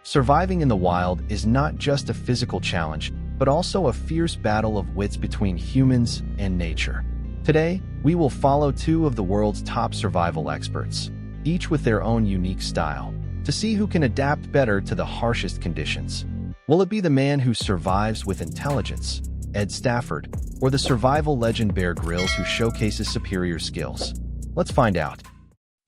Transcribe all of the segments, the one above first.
Surviving in the wild is not just a physical challenge, but also a fierce battle of wits between humans and nature. Today, we will follow two of the world's top survival experts, each with their own unique style, to see who can adapt better to the harshest conditions. Will it be the man who survives with intelligence, Ed Stafford, or the survival legend Bear Grylls who showcases superior skills? Let's find out.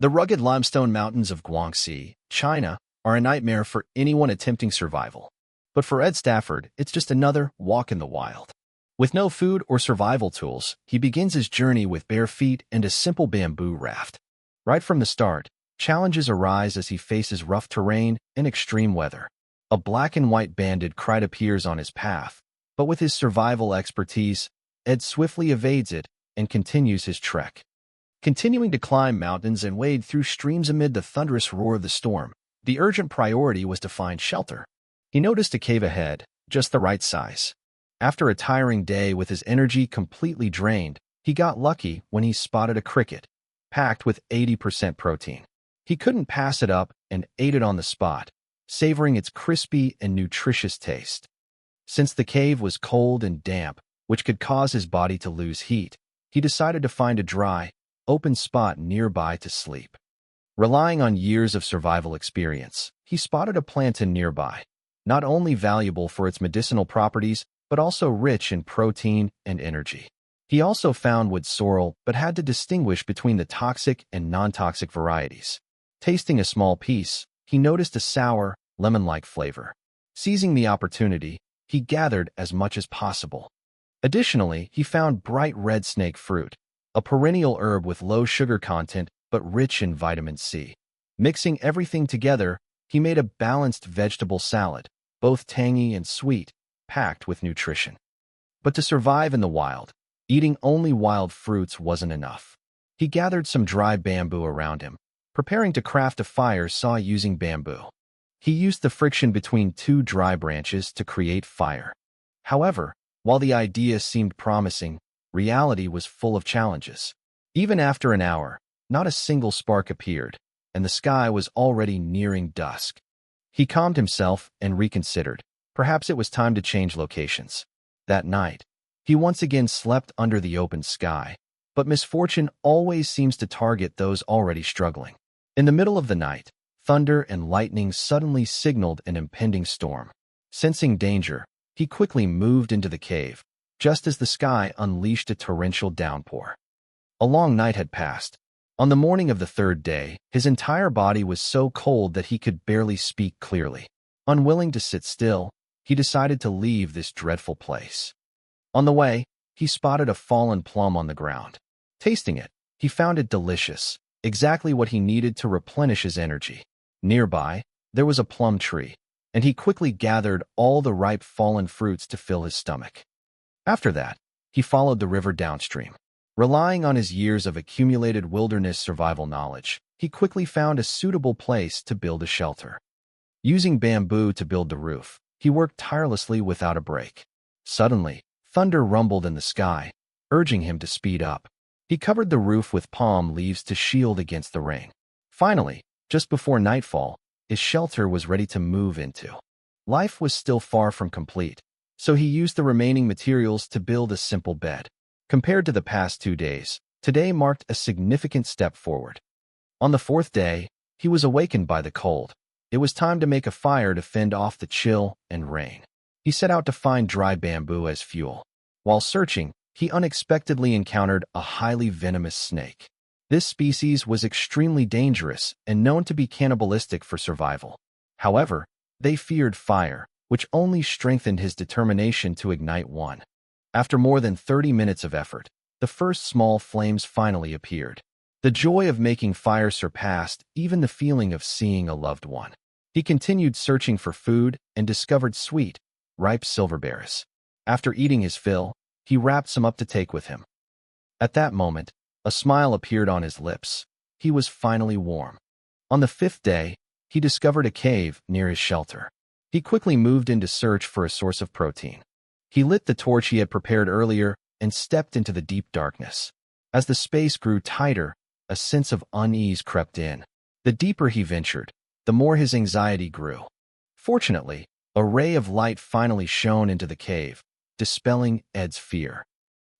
The rugged limestone mountains of Guangxi, China, are a nightmare for anyone attempting survival. But for Ed Stafford, it's just another walk in the wild. With no food or survival tools, he begins his journey with bare feet and a simple bamboo raft. Right from the start, challenges arise as he faces rough terrain and extreme weather. A black and white banded kite appears on his path, but with his survival expertise, Ed swiftly evades it and continues his trek. Continuing to climb mountains and wade through streams amid the thunderous roar of the storm, the urgent priority was to find shelter. He noticed a cave ahead, just the right size. After a tiring day with his energy completely drained, he got lucky when he spotted a cricket, packed with 80% protein. He couldn't pass it up and ate it on the spot, savoring its crispy and nutritious taste. Since the cave was cold and damp, which could cause his body to lose heat, he decided to find a dry, open spot nearby to sleep. Relying on years of survival experience, he spotted a plantain nearby, not only valuable for its medicinal properties, but also rich in protein and energy. He also found wood sorrel, but had to distinguish between the toxic and non-toxic varieties. Tasting a small piece, he noticed a sour, lemon-like flavor. Seizing the opportunity, he gathered as much as possible. Additionally, he found bright red snake fruit, a perennial herb with low sugar content but rich in vitamin C. Mixing everything together, he made a balanced vegetable salad, both tangy and sweet, packed with nutrition. But to survive in the wild, eating only wild fruits wasn't enough. He gathered some dry bamboo around him, preparing to craft a fire saw using bamboo. He used the friction between two dry branches to create fire. However, while the idea seemed promising, reality was full of challenges. Even after an hour, not a single spark appeared, and the sky was already nearing dusk. He calmed himself and reconsidered. Perhaps it was time to change locations. That night, he once again slept under the open sky, but misfortune always seems to target those already struggling. In the middle of the night, thunder and lightning suddenly signaled an impending storm. Sensing danger, he quickly moved into the cave, just as the sky unleashed a torrential downpour. A long night had passed. On the morning of the third day, his entire body was so cold that he could barely speak clearly. Unwilling to sit still, he decided to leave this dreadful place. On the way, he spotted a fallen plum on the ground. Tasting it, he found it delicious, exactly what he needed to replenish his energy. Nearby, there was a plum tree, and he quickly gathered all the ripe fallen fruits to fill his stomach. After that, he followed the river downstream. Relying on his years of accumulated wilderness survival knowledge, he quickly found a suitable place to build a shelter. Using bamboo to build the roof, he worked tirelessly without a break. Suddenly, thunder rumbled in the sky, urging him to speed up. He covered the roof with palm leaves to shield against the rain. Finally, just before nightfall, his shelter was ready to move into. Life was still far from complete, so he used the remaining materials to build a simple bed. Compared to the past 2 days, today marked a significant step forward. On the fourth day, he was awakened by the cold. It was time to make a fire to fend off the chill and rain. He set out to find dry bamboo as fuel. While searching, he unexpectedly encountered a highly venomous snake. This species was extremely dangerous and known to be cannibalistic for survival. However, they feared fire, which only strengthened his determination to ignite one. After more than 30 minutes of effort, the first small flames finally appeared. The joy of making fire surpassed even the feeling of seeing a loved one. He continued searching for food and discovered sweet, ripe silverberries. After eating his fill, he wrapped some up to take with him. At that moment, a smile appeared on his lips. He was finally warm. On the fifth day, he discovered a cave near his shelter. He quickly moved in to search for a source of protein. He lit the torch he had prepared earlier and stepped into the deep darkness. As the space grew tighter, a sense of unease crept in. The deeper he ventured, the more his anxiety grew. Fortunately, a ray of light finally shone into the cave, dispelling Ed's fear.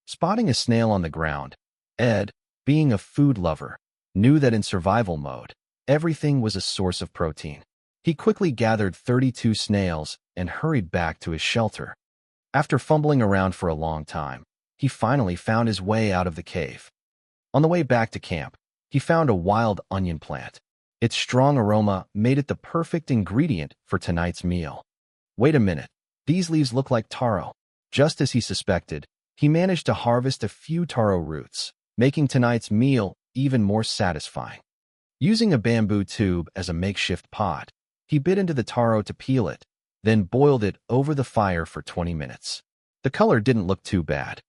Spotting a snail on the ground, Ed, being a food lover, knew that in survival mode, everything was a source of protein. He quickly gathered 32 snails and hurried back to his shelter. After fumbling around for a long time, he finally found his way out of the cave. On the way back to camp, he found a wild onion plant. Its strong aroma made it the perfect ingredient for tonight's meal. Wait a minute, these leaves look like taro. Just as he suspected, he managed to harvest a few taro roots, making tonight's meal even more satisfying. Using a bamboo tube as a makeshift pot, he bit into the taro to peel it, then boiled it over the fire for 20 minutes. The color didn't look too bad.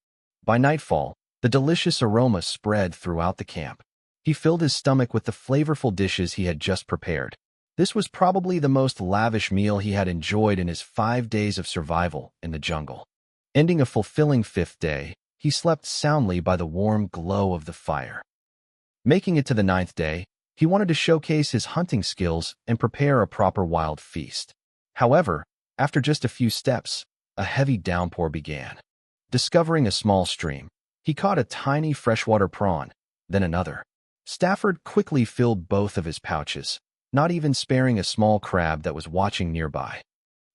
By nightfall, the delicious aroma spread throughout the camp. He filled his stomach with the flavorful dishes he had just prepared. This was probably the most lavish meal he had enjoyed in his 5 days of survival in the jungle. Ending a fulfilling 5th day, he slept soundly by the warm glow of the fire. Making it to the 9th day, he wanted to showcase his hunting skills and prepare a proper wild feast. However, after just a few steps, a heavy downpour began. Discovering a small stream, he caught a tiny freshwater prawn, then another. Stafford quickly filled both of his pouches, not even sparing a small crab that was watching nearby.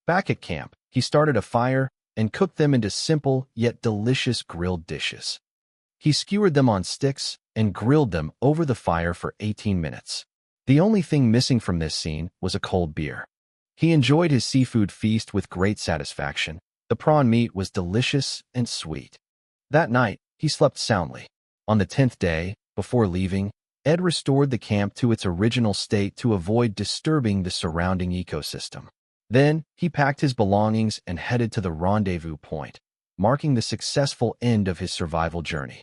Back at camp, he started a fire and cooked them into simple yet delicious grilled dishes. He skewered them on sticks and grilled them over the fire for 18 minutes. The only thing missing from this scene was a cold beer. He enjoyed his seafood feast with great satisfaction. The prawn meat was delicious and sweet. That night, he slept soundly. On the 10th day, before leaving, Ed restored the camp to its original state to avoid disturbing the surrounding ecosystem. Then, he packed his belongings and headed to the rendezvous point, marking the successful end of his survival journey.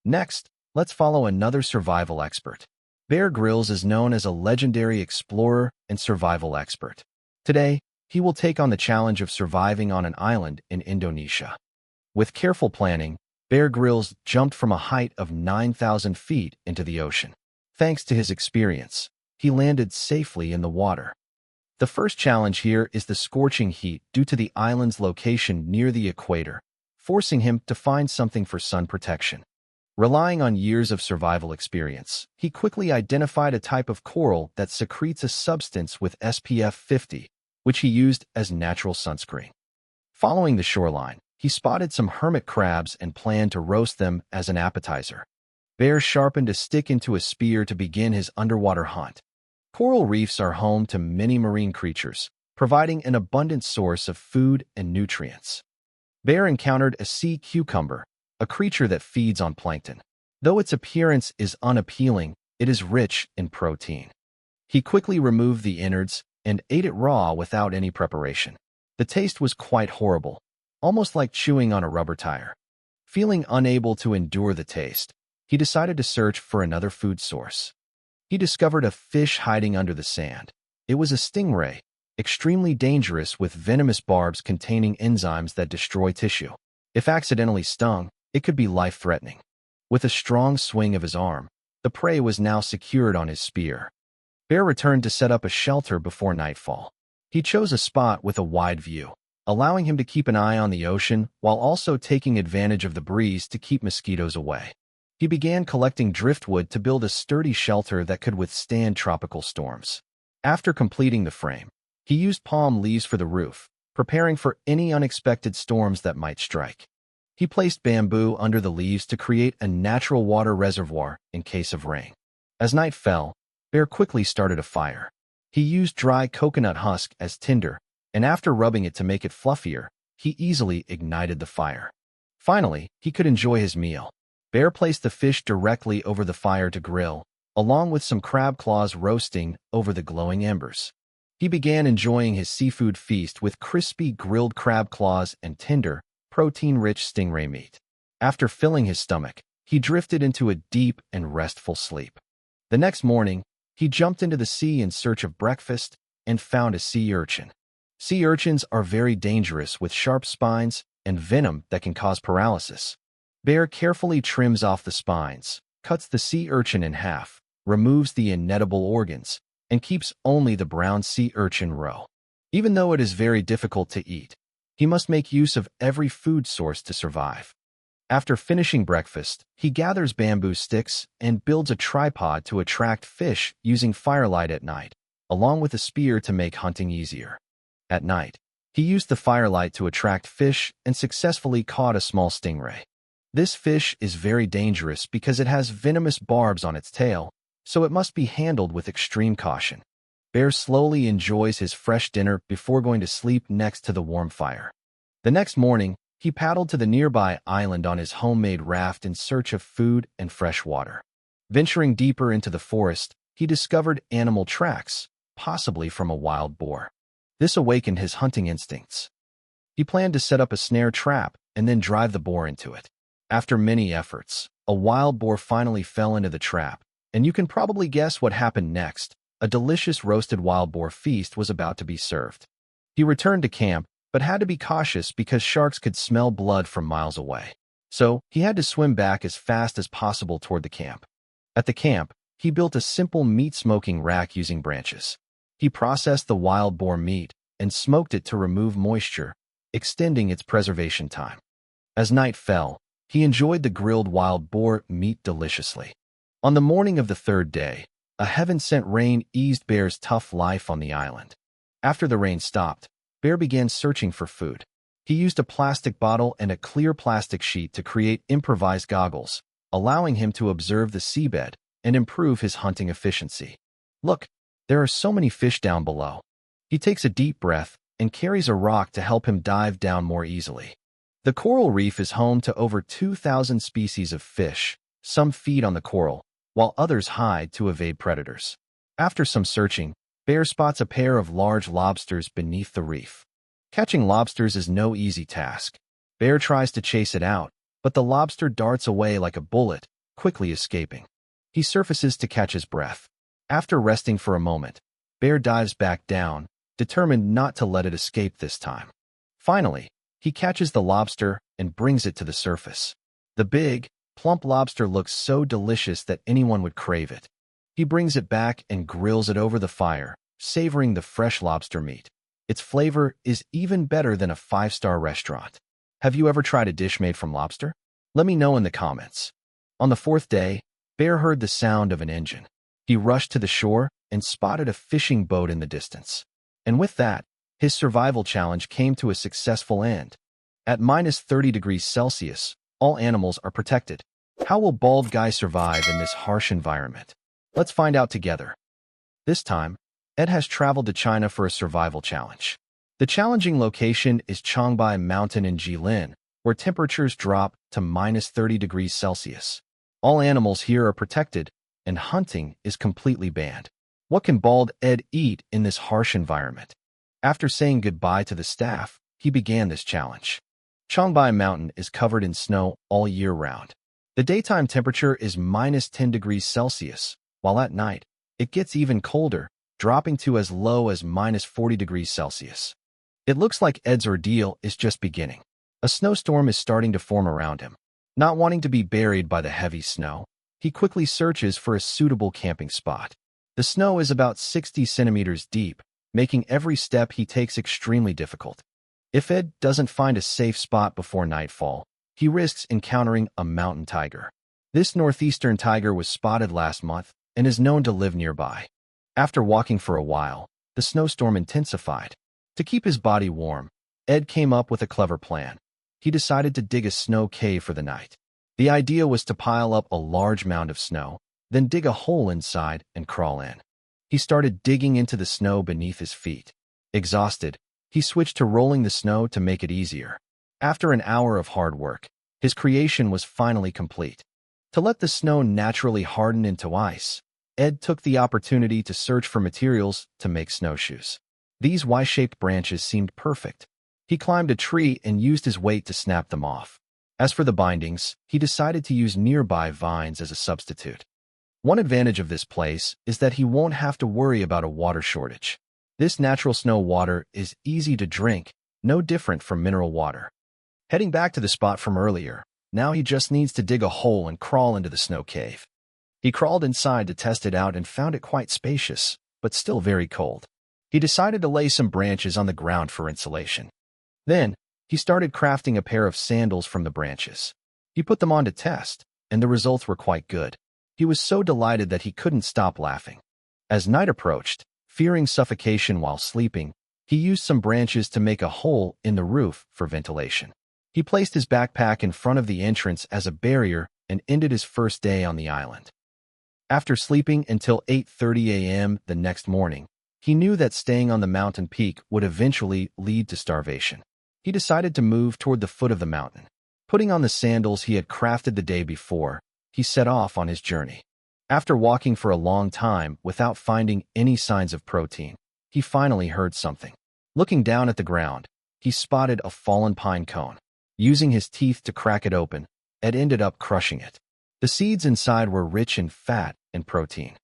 Next, let's follow another survival expert. Bear Grylls is known as a legendary explorer and survival expert. Today, he will take on the challenge of surviving on an island in Indonesia. With careful planning, Bear Grylls jumped from a height of 9,000 feet into the ocean. Thanks to his experience, he landed safely in the water. The first challenge here is the scorching heat due to the island's location near the equator, forcing him to find something for sun protection. Relying on years of survival experience, he quickly identified a type of coral that secretes a substance with SPF 50, which he used as natural sunscreen. Following the shoreline, he spotted some hermit crabs and planned to roast them as an appetizer. Bear sharpened a stick into a spear to begin his underwater hunt. Coral reefs are home to many marine creatures, providing an abundant source of food and nutrients. Bear encountered a sea cucumber, a creature that feeds on plankton. Though its appearance is unappealing, it is rich in protein. He quickly removed the innards and ate it raw without any preparation. The taste was quite horrible, almost like chewing on a rubber tire. Feeling unable to endure the taste, he decided to search for another food source. He discovered a fish hiding under the sand. It was a stingray, extremely dangerous with venomous barbs containing enzymes that destroy tissue. If accidentally stung, it could be life-threatening. With a strong swing of his arm, the prey was now secured on his spear. Bear returned to set up a shelter before nightfall. He chose a spot with a wide view, allowing him to keep an eye on the ocean while also taking advantage of the breeze to keep mosquitoes away. He began collecting driftwood to build a sturdy shelter that could withstand tropical storms. After completing the frame, he used palm leaves for the roof, preparing for any unexpected storms that might strike. He placed bamboo under the leaves to create a natural water reservoir in case of rain. As night fell, Bear quickly started a fire. He used dry coconut husk as tinder, and after rubbing it to make it fluffier, he easily ignited the fire. Finally, he could enjoy his meal. Bear placed the fish directly over the fire to grill, along with some crab claws roasting over the glowing embers. He began enjoying his seafood feast with crispy grilled crab claws and tender, protein-rich stingray meat. After filling his stomach, he drifted into a deep and restful sleep. The next morning, he jumped into the sea in search of breakfast and found a sea urchin. Sea urchins are very dangerous with sharp spines and venom that can cause paralysis. Bear carefully trims off the spines, cuts the sea urchin in half, removes the inedible organs, and keeps only the brown sea urchin roe. Even though it is very difficult to eat, he must make use of every food source to survive. After finishing breakfast, he gathers bamboo sticks and builds a tripod to attract fish using firelight at night, along with a spear to make hunting easier. At night, he used the firelight to attract fish and successfully caught a small stingray. This fish is very dangerous because it has venomous barbs on its tail, so it must be handled with extreme caution. Bear slowly enjoys his fresh dinner before going to sleep next to the warm fire. The next morning, he paddled to the nearby island on his homemade raft in search of food and fresh water. Venturing deeper into the forest, he discovered animal tracks, possibly from a wild boar. This awakened his hunting instincts. He planned to set up a snare trap and then drive the boar into it. After many efforts, a wild boar finally fell into the trap, and you can probably guess what happened next. A delicious roasted wild boar feast was about to be served. He returned to camp, but had to be cautious because sharks could smell blood from miles away. So, he had to swim back as fast as possible toward the camp. At the camp, he built a simple meat-smoking rack using branches. He processed the wild boar meat and smoked it to remove moisture, extending its preservation time. As night fell, he enjoyed the grilled wild boar meat deliciously. On the morning of the third day, a heaven-sent rain eased Bear's tough life on the island. After the rain stopped, Bear began searching for food. He used a plastic bottle and a clear plastic sheet to create improvised goggles, allowing him to observe the seabed and improve his hunting efficiency. Look, there are so many fish down below. He takes a deep breath and carries a rock to help him dive down more easily. The coral reef is home to over 2,000 species of fish. Some feed on the coral, while others hide to evade predators. After some searching, Bear spots a pair of large lobsters beneath the reef. Catching lobsters is no easy task. Bear tries to chase it out, but the lobster darts away like a bullet, quickly escaping. He surfaces to catch his breath. After resting for a moment, Bear dives back down, determined not to let it escape this time. Finally, he catches the lobster and brings it to the surface. The big, plump lobster looks so delicious that anyone would crave it. He brings it back and grills it over the fire, savoring the fresh lobster meat. Its flavor is even better than a five-star restaurant. Have you ever tried a dish made from lobster? Let me know in the comments. On the fourth day, Bear heard the sound of an engine. He rushed to the shore and spotted a fishing boat in the distance. And with that, his survival challenge came to a successful end. At -30°C, all animals are protected. How will Bald Guy survive in this harsh environment? Let's find out together. This time, Ed has traveled to China for a survival challenge. The challenging location is Changbai Mountain in Jilin, where temperatures drop to -30°C. All animals here are protected, and hunting is completely banned. What can Bald Ed eat in this harsh environment? After saying goodbye to the staff, he began this challenge. Changbai Mountain is covered in snow all year round. The daytime temperature is -10°C, while at night, it gets even colder, dropping to as low as -40°C. It looks like Ed's ordeal is just beginning. A snowstorm is starting to form around him. Not wanting to be buried by the heavy snow, he quickly searches for a suitable camping spot. The snow is about 60 centimeters deep, making every step he takes extremely difficult. If Ed doesn't find a safe spot before nightfall, he risks encountering a mountain tiger. This northeastern tiger was spotted last month and is known to live nearby. After walking for a while, the snowstorm intensified. To keep his body warm, Ed came up with a clever plan. He decided to dig a snow cave for the night. The idea was to pile up a large mound of snow, then dig a hole inside and crawl in. He started digging into the snow beneath his feet. Exhausted, he switched to rolling the snow to make it easier. After an hour of hard work, his creation was finally complete. To let the snow naturally harden into ice, Ed took the opportunity to search for materials to make snowshoes. These Y-shaped branches seemed perfect. He climbed a tree and used his weight to snap them off. As for the bindings, he decided to use nearby vines as a substitute. One advantage of this place is that he won't have to worry about a water shortage. This natural snow water is easy to drink, no different from mineral water. Heading back to the spot from earlier, now he just needs to dig a hole and crawl into the snow cave. He crawled inside to test it out and found it quite spacious, but still very cold. He decided to lay some branches on the ground for insulation. Then, he started crafting a pair of sandals from the branches. He put them on to test, and the results were quite good. He was so delighted that he couldn't stop laughing. As night approached, fearing suffocation while sleeping, he used some branches to make a hole in the roof for ventilation. He placed his backpack in front of the entrance as a barrier and ended his first day on the island. After sleeping until 8:30 a.m. the next morning, he knew that staying on the mountain peak would eventually lead to starvation. He decided to move toward the foot of the mountain. Putting on the sandals he had crafted the day before, he set off on his journey. After walking for a long time without finding any signs of protein, he finally heard something. Looking down at the ground, he spotted a fallen pine cone. Using his teeth to crack it open, Ed ended up crushing it. The seeds inside were rich in fat and protein.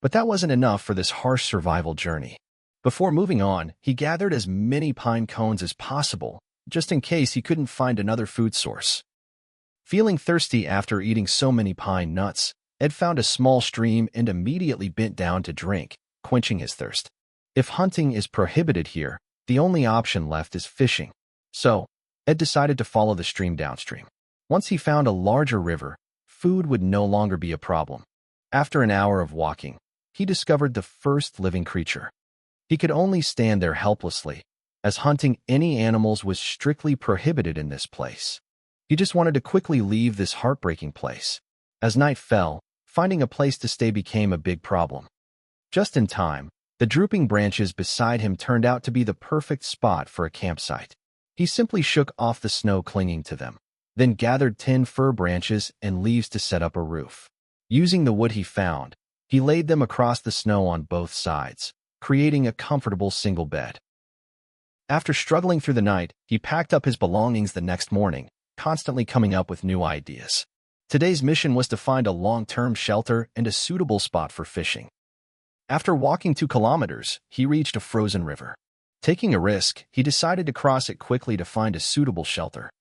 But that wasn't enough for this harsh survival journey. Before moving on, he gathered as many pine cones as possible, just in case he couldn't find another food source. Feeling thirsty after eating so many pine nuts, Ed found a small stream and immediately bent down to drink, quenching his thirst. If hunting is prohibited here, the only option left is fishing. So, Ed decided to follow the stream downstream. Once he found a larger river, food would no longer be a problem. After an hour of walking, he discovered the first living creature. He could only stand there helplessly, as hunting any animals was strictly prohibited in this place. He just wanted to quickly leave this heartbreaking place. As night fell, finding a place to stay became a big problem. Just in time, the drooping branches beside him turned out to be the perfect spot for a campsite. He simply shook off the snow clinging to them, then gathered 10 fir branches and leaves to set up a roof. Using the wood he found, he laid them across the snow on both sides, creating a comfortable single bed. After struggling through the night, he packed up his belongings the next morning, constantly coming up with new ideas. Today's mission was to find a long-term shelter and a suitable spot for fishing. After walking 2 kilometers, he reached a frozen river. Taking a risk, he decided to cross it quickly to find a suitable shelter.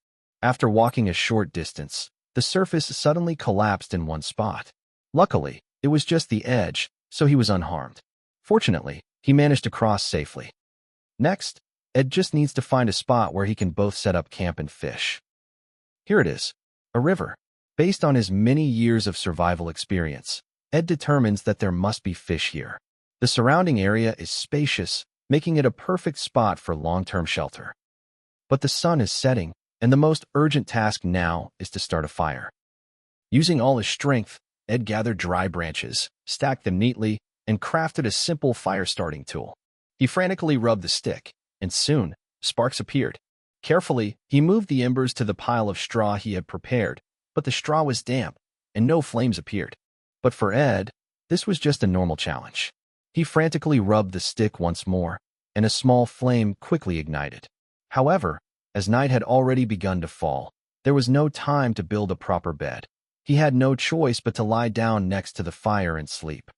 After walking a short distance, the surface suddenly collapsed in one spot. Luckily, it was just the edge, so he was unharmed. Fortunately, he managed to cross safely. Next, Ed just needs to find a spot where he can both set up camp and fish. Here it is, a river. Based on his many years of survival experience, Ed determines that there must be fish here. The surrounding area is spacious, making it a perfect spot for long-term shelter. But the sun is setting, and the most urgent task now is to start a fire. Using all his strength, Ed gathered dry branches, stacked them neatly, and crafted a simple fire-starting tool. He frantically rubbed the stick, and soon, sparks appeared. Carefully, he moved the embers to the pile of straw he had prepared, but the straw was damp, and no flames appeared. But for Ed, this was just a normal challenge. He frantically rubbed the stick once more, and a small flame quickly ignited. However, as night had already begun to fall, there was no time to build a proper bed. He had no choice but to lie down next to the fire and sleep.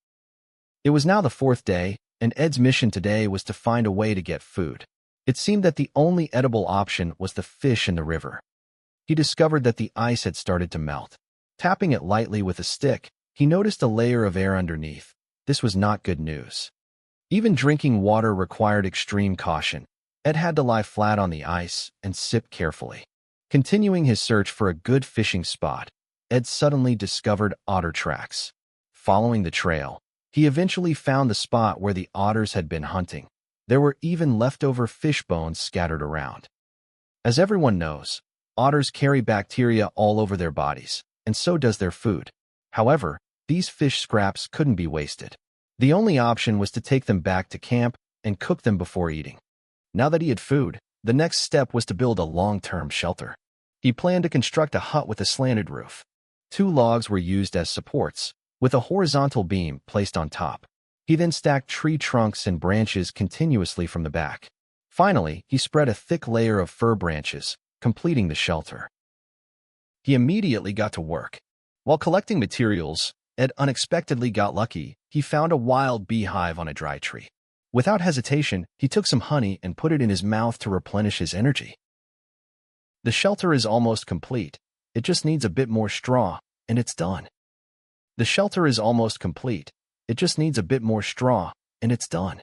It was now the 4th day, and Ed's mission today was to find a way to get food. It seemed that the only edible option was the fish in the river. He discovered that the ice had started to melt. Tapping it lightly with a stick, he noticed a layer of air underneath. This was not good news. Even drinking water required extreme caution. Ed had to lie flat on the ice and sip carefully. Continuing his search for a good fishing spot, Ed suddenly discovered otter tracks. Following the trail, he eventually found the spot where the otters had been hunting. There were even leftover fish bones scattered around. As everyone knows, otters carry bacteria all over their bodies, and so does their food. However, these fish scraps couldn't be wasted. The only option was to take them back to camp and cook them before eating. Now that he had food, the next step was to build a long-term shelter. He planned to construct a hut with a slanted roof. 2 logs were used as supports, with a horizontal beam placed on top. He then stacked tree trunks and branches continuously from the back. Finally, he spread a thick layer of fir branches, completing the shelter. He immediately got to work. While collecting materials, Ed unexpectedly got lucky. He found a wild beehive on a dry tree. Without hesitation, he took some honey and put it in his mouth to replenish his energy. The shelter is almost complete. It just needs a bit more straw, and it's done. The shelter is almost complete. It just needs a bit more straw, and it's done.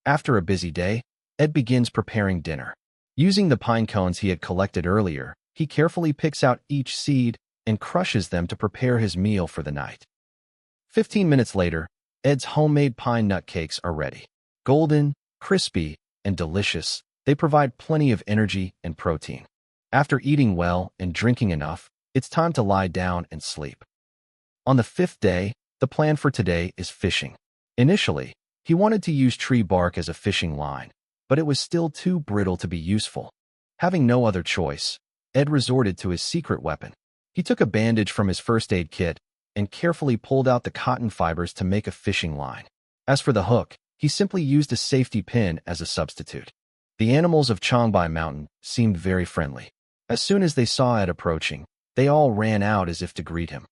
After a busy day, Ed begins preparing dinner. Using the pine cones he had collected earlier, he carefully picks out each seed and crushes them to prepare his meal for the night. 15 minutes later, Ed's homemade pine nut cakes are ready. Golden, crispy, and delicious, they provide plenty of energy and protein. After eating well and drinking enough, it's time to lie down and sleep. On the 5th day, the plan for today is fishing. Initially, he wanted to use tree bark as a fishing line, but it was still too brittle to be useful. Having no other choice, Ed resorted to his secret weapon. He took a bandage from his first aid kit and carefully pulled out the cotton fibers to make a fishing line. As for the hook, he simply used a safety pin as a substitute. The animals of Changbai Mountain seemed very friendly. As soon as they saw Ed approaching, they all ran out as if to greet him.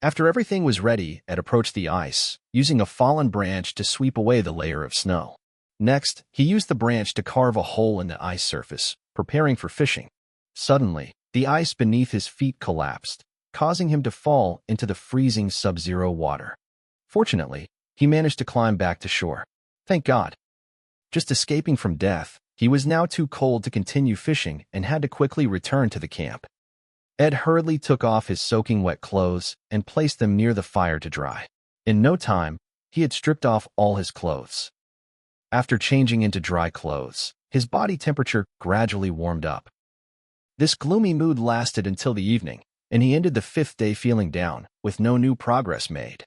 After everything was ready, Ed approached the ice, using a fallen branch to sweep away the layer of snow. Next, he used the branch to carve a hole in the ice surface, preparing for fishing. Suddenly, the ice beneath his feet collapsed, causing him to fall into the freezing sub-zero water. Fortunately, he managed to climb back to shore. Thank God. Just escaping from death, he was now too cold to continue fishing and had to quickly return to the camp. Ed hurriedly took off his soaking wet clothes and placed them near the fire to dry. In no time, he had stripped off all his clothes. After changing into dry clothes, his body temperature gradually warmed up. This gloomy mood lasted until the evening, and he ended the 5th day feeling down, with no new progress made.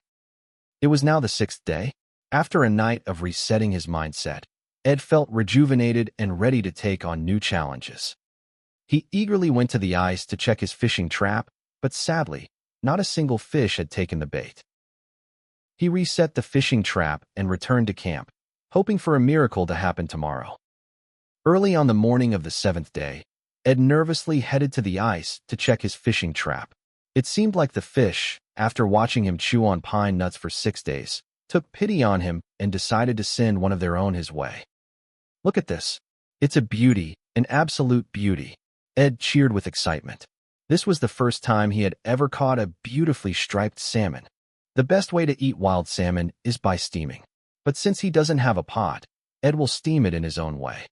It was now the 6th day. After a night of resetting his mindset, Ed felt rejuvenated and ready to take on new challenges. He eagerly went to the ice to check his fishing trap, but sadly, not a single fish had taken the bait. He reset the fishing trap and returned to camp, hoping for a miracle to happen tomorrow. Early on the morning of the 7th day, Ed nervously headed to the ice to check his fishing trap. It seemed like the fish, after watching him chew on pine nuts for 6 days, took pity on him and decided to send one of their own his way. Look at this. It's a beauty, an absolute beauty. Ed cheered with excitement. This was the first time he had ever caught a beautifully striped salmon. The best way to eat wild salmon is by steaming. But since he doesn't have a pot, Ed will steam it in his own way.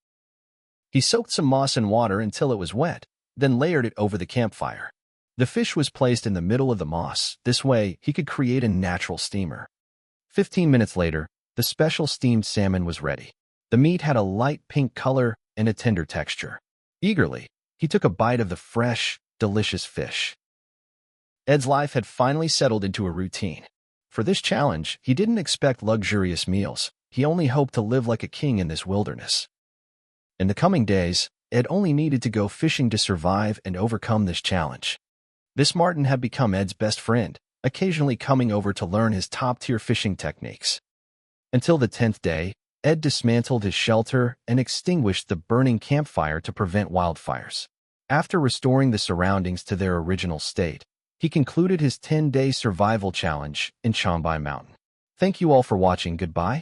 He soaked some moss in water until it was wet, then layered it over the campfire. The fish was placed in the middle of the moss. This way, he could create a natural steamer. 15 minutes later, the special steamed salmon was ready. The meat had a light pink color and a tender texture. Eagerly, he took a bite of the fresh, delicious fish. Ed's life had finally settled into a routine. For this challenge, he didn't expect luxurious meals. He only hoped to live like a king in this wilderness. In the coming days, Ed only needed to go fishing to survive and overcome this challenge. This marten had become Ed's best friend, occasionally coming over to learn his top-tier fishing techniques. Until the 10th day, Ed dismantled his shelter and extinguished the burning campfire to prevent wildfires. After restoring the surroundings to their original state, he concluded his 10-day survival challenge in Changbai Mountain. Thank you all for watching. Goodbye.